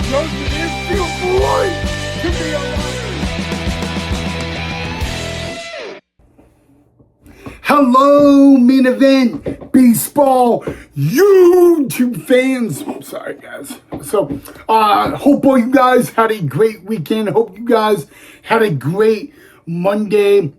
Doesn't it feel great to be alive? Hello, main event baseball YouTube fans. Sorry, guys. So, hope all you guys had a great weekend. Hope you guys had a great Monday. And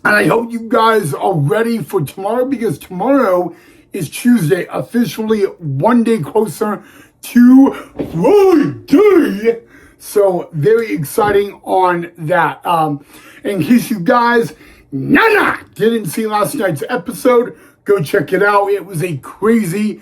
I hope you guys are ready for tomorrow, because tomorrow is Tuesday, officially one day closer to Friday. So very exciting on that. In case you guys didn't see last night's episode, go check it out. It was a crazy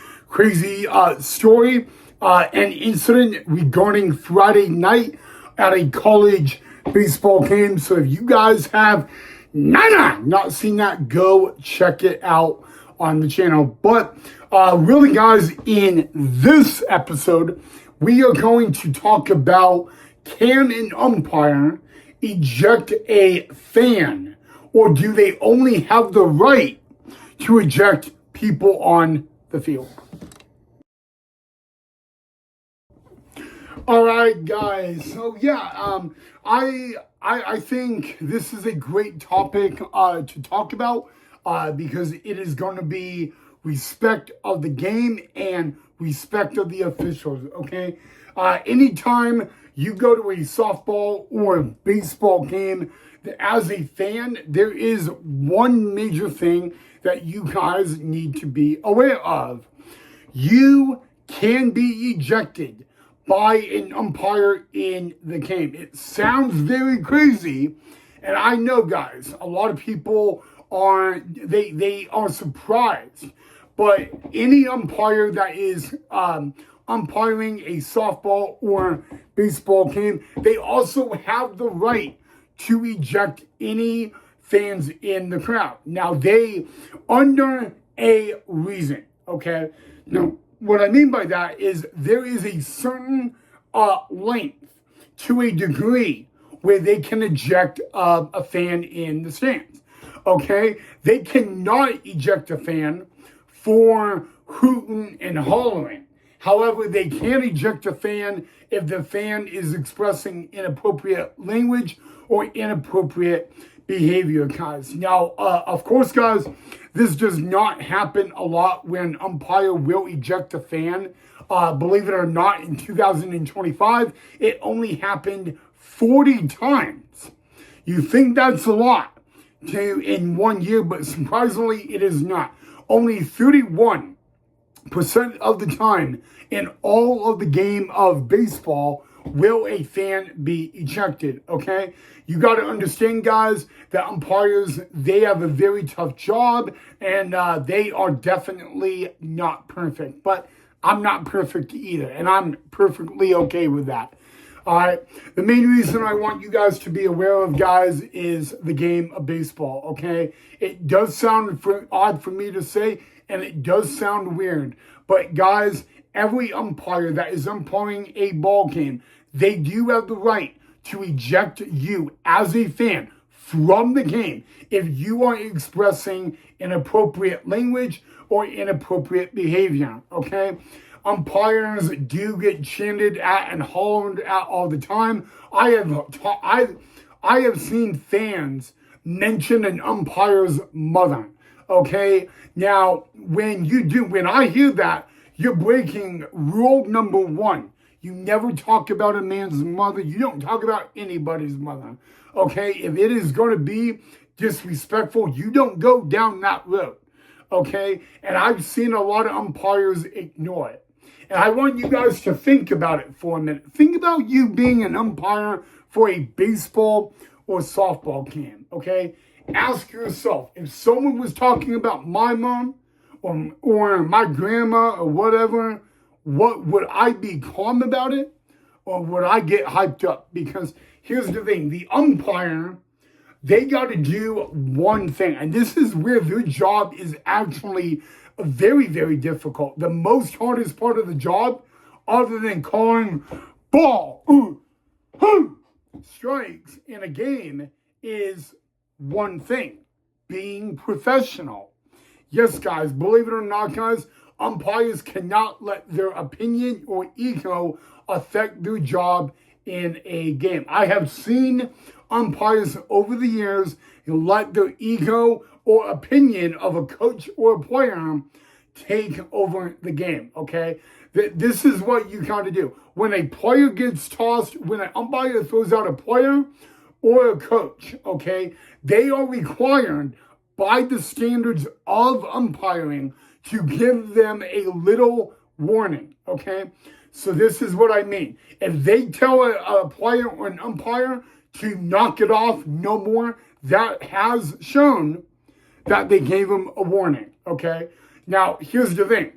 story and incident regarding Friday night at a college baseball game. So if you guys have not seen that, go check it out on the channel. But really, guys, in this episode, we are going to talk about, can an umpire eject a fan, or do they only have the right to eject people on the field? All right, guys. So yeah, I think this is a great topic to talk about because it is going to be respect of the game and respect of the officials. Okay, anytime you go to a softball or baseball game, as a fan, there is one major thing that you guys need to be aware of. You can be ejected by an umpire in the game. It sounds very crazy, and I know, guys, a lot of people are surprised, but any umpire that is umpiring a softball or baseball game, they also have the right to eject any fans in the crowd. Now, they under a reason, okay? Now, what I mean by that is there is a certain length to a degree where they can eject a fan in the stands, okay? They cannot eject a fan for hooting and hollering. However, they can eject a fan if the fan is expressing inappropriate language or inappropriate behavior, guys. Now, of course, guys, this does not happen a lot when umpire will eject a fan. Believe it or not, in 2025, it only happened 40 times. You think that's a lot in 1 year, but surprisingly, it is not. Only 31% of the time in all of the game of baseball will a fan be ejected, okay? You got to understand, guys, that umpires, they have a very tough job, and they are definitely not perfect. But I'm not perfect either, and I'm perfectly okay with that. All right, the main reason I want you guys to be aware of, guys, is the game of baseball, okay? It does sound odd for me to say, and it does sound weird. But, guys, every umpire that is umpiring a ball game, they do have the right to eject you as a fan from the game if you are expressing inappropriate language or inappropriate behavior, okay? Umpires do get chanted at and hollered at all the time. I have seen fans mention an umpire's mother, okay? Now, when I hear that, you're breaking rule number 1. You never talk about a man's mother. You don't talk about anybody's mother, okay? If it is going to be disrespectful, you don't go down that road, okay? And I've seen a lot of umpires ignore it. And I want you guys to think about it for a minute. Think about you being an umpire for a baseball or softball game, okay? Ask yourself, if someone was talking about my mom or my grandma or whatever, what would I be calm about it, or would I get hyped up? Because here's the thing, the umpire, they got to do one thing, and this is where their job is actually very difficult. The most hardest part of the job, other than calling ball, strikes in a game, is one thing: being professional. Yes, guys, believe it or not, guys, umpires cannot let their opinion or ego affect their job in a game. I have seen umpires over the years let their ego or opinion of a coach or a player take over the game, okay? This is what you got to do. When a player gets tossed, when an umpire throws out a player or a coach, okay, they are required by the standards of umpiring to give them a little warning, okay? So this is what I mean. If they tell a player or an umpire to knock it off no more, that has shown that they gave him a warning, okay? Now, here's the thing.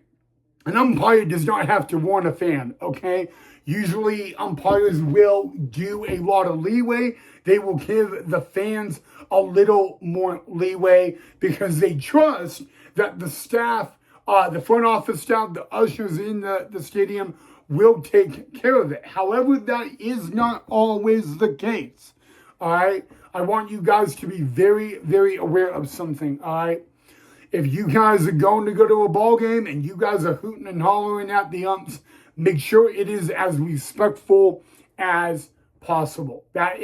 An umpire does not have to warn a fan, okay? Usually, umpires will do a lot of leeway. They will give the fans a little more leeway because they trust that the staff, the front office staff, the ushers in the stadium will take care of it. However, that is not always the case, all right? I want you guys to be very, very aware of something, all right? If you guys are going to go to a ball game and you guys are hooting and hollering at the umps, make sure it is as respectful as possible. That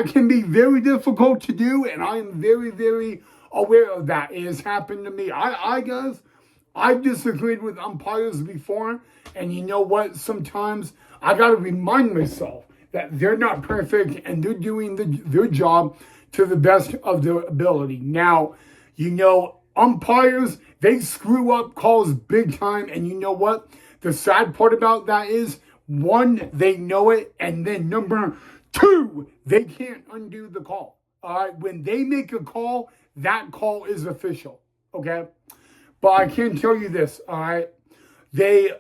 can be very difficult to do, and I am very, very aware of that. It has happened to me. I've disagreed with umpires before, and you know what? Sometimes I got to remind myself that they're not perfect and they're doing their job to the best of their ability. Now, you know, umpires, they screw up calls big time. And you know what? The sad part about that is, one, they know it. And then number two, they can't undo the call. All right. When they make a call, that call is official. Okay. But I can tell you this. All right.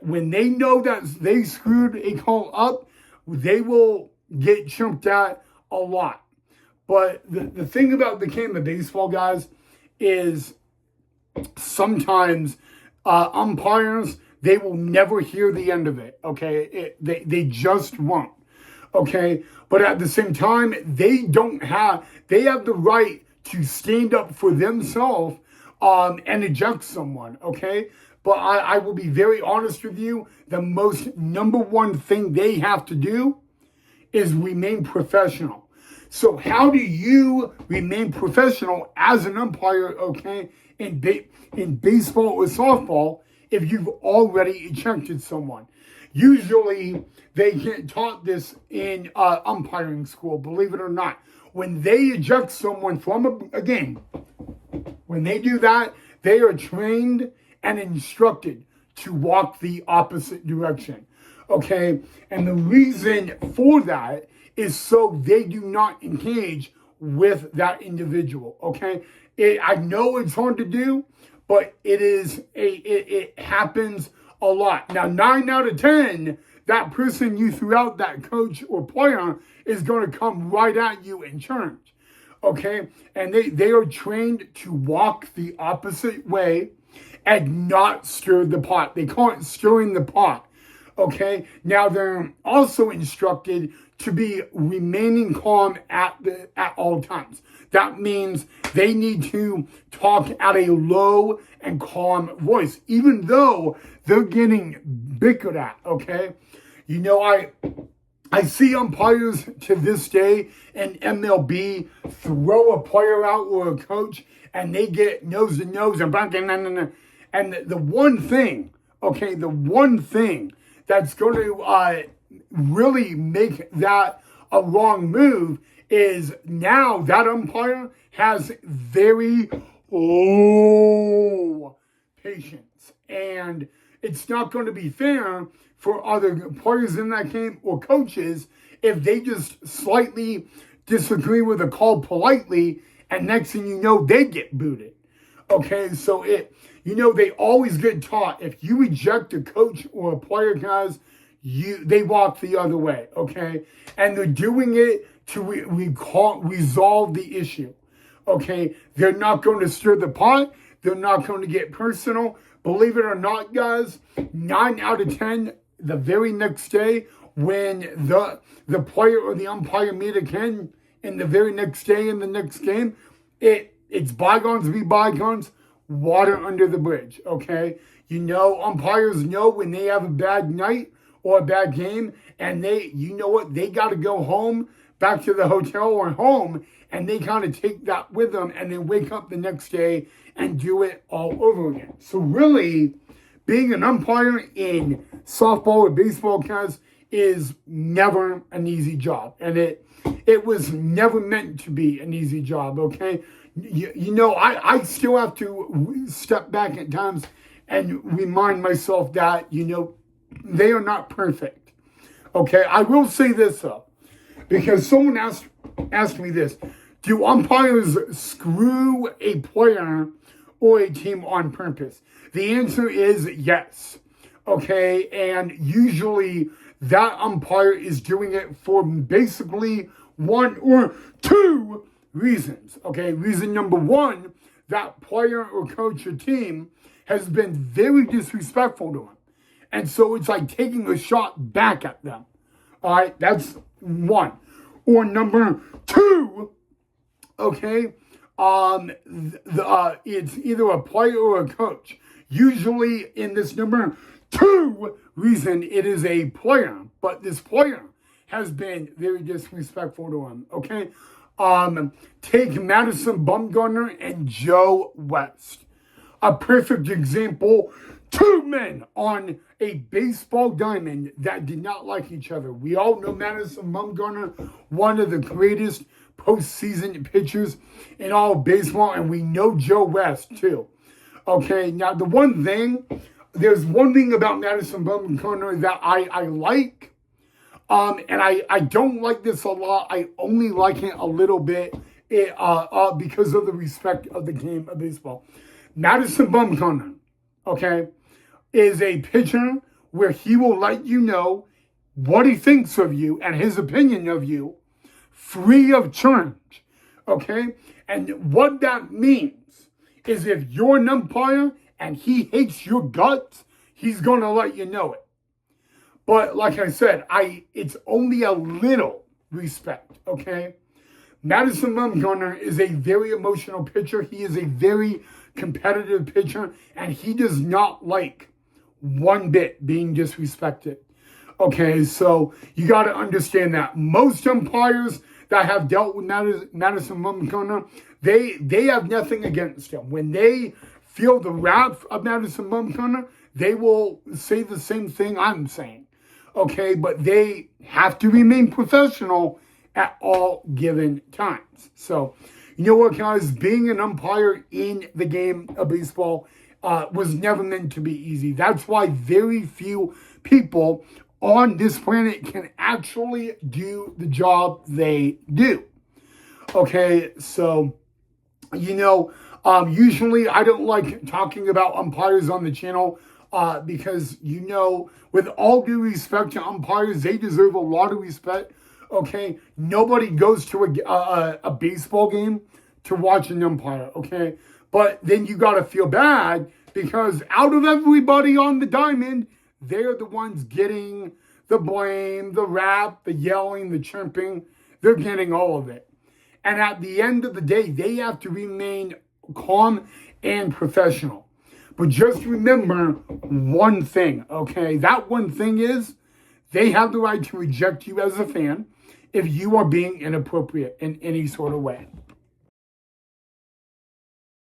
When they know that they screwed a call up, they will get chunked at a lot. But the thing about the game of baseball, guys, is sometimes umpires, they will never hear the end of it, okay? They just won't, okay? But at the same time, they have the right to stand up for themselves and eject someone, okay? But I will be very honest with you, the most number one thing they have to do is remain professional. So how do you remain professional as an umpire, okay, in baseball or softball if you've already ejected someone? Usually, they get taught this in umpiring school, believe it or not. When they eject someone from a game, when they do that, they are trained and instructed to walk the opposite direction, okay? And the reason for that is so they do not engage with that individual, okay? I know it's hard to do, but it happens a lot. Now, 9 out of 10, that person you threw out, that coach or player, is going to come right at you and charge, okay? And they are trained to walk the opposite way and not stir the pot. They call it stirring the pot, okay? Now, they're also instructed to be remaining calm at all times. That means they need to talk at a low and calm voice, even though they're getting bickered at, okay? You know, I see umpires to this day in MLB throw a player out or a coach, and they get nose to nose and the one thing, okay, the one thing that's going to really make that a wrong move is now that umpire has very low patience. And it's not going to be fair for other players in that game or coaches if they just slightly disagree with a call politely and next thing you know, they get booted. Okay, so they always get taught if you eject a coach or a player, guys, they walk the other way, okay? And they're doing it to resolve the issue, okay? They're not going to stir the pot. They're not going to get personal. Believe it or not, guys, 9 out of 10, the very next day when the player or the umpire meet again, in the very next day in the next game, it's bygones be bygones. water under the bridge, okay? You know, umpires know when they have a bad night or a bad game, and you know what, they got to go home, back to the hotel or home, and they kind of take that with them and then wake up the next day and do it all over again. So really, being an umpire in softball or baseball, guys, is never an easy job. And it was never meant to be an easy job, okay? You know, I still have to step back at times and remind myself that, you know, they are not perfect, okay? I will say this, though, because someone asked me this. Do umpires screw a player or a team on purpose? The answer is yes, okay? And usually that umpire is doing it for basically one or two reasons, okay? Reason number one, that player or coach or team has been very disrespectful to him. And so it's like taking a shot back at them, all right? That's one. Or number two, okay, it's either a player or a coach. Usually in this number two reason, it is a player, but this player has been very disrespectful to him, okay? Take Madison Bumgarner and Joe West. A perfect example, two men on a baseball diamond that did not like each other. We all know Madison Bumgarner, one of the greatest postseason pitchers in all of baseball, and we know Joe West too. Okay, now there's one thing about Madison Bumgarner that I like, and I don't like this a lot. I only like it a little bit because of the respect of the game of baseball. Madison Bumgarner, okay, is a pitcher where he will let you know what he thinks of you and his opinion of you free of charge, okay? And what that means is if you're an umpire and he hates your guts, he's going to let you know it. But like I said, it's only a little respect, okay? Madison Bumgarner is a very emotional pitcher. He is a very competitive pitcher, and he does not like one bit being disrespected. Okay, so you got to understand that. Most umpires that have dealt with Madison Bumgarner, they have nothing against him. When they feel the wrath of Madison Bumgarner, they will say the same thing I'm saying. Okay, but they have to remain professional at all given times. So, you know what, guys? Being an umpire in the game of baseball was never meant to be easy. That's why very few people on this planet can actually do the job they do. Okay, so, you know, usually I don't like talking about umpires on the channel because, you know, with all due respect to umpires, they deserve a lot of respect. Okay, nobody goes to a baseball game to watch an umpire, okay? But then you got to feel bad because out of everybody on the diamond, they're the ones getting the blame, the rap, the yelling, the chirping. They're getting all of it. And at the end of the day, they have to remain calm and professional. But just remember one thing, okay? That one thing is they have the right to reject you as a fan if you are being inappropriate in any sort of way.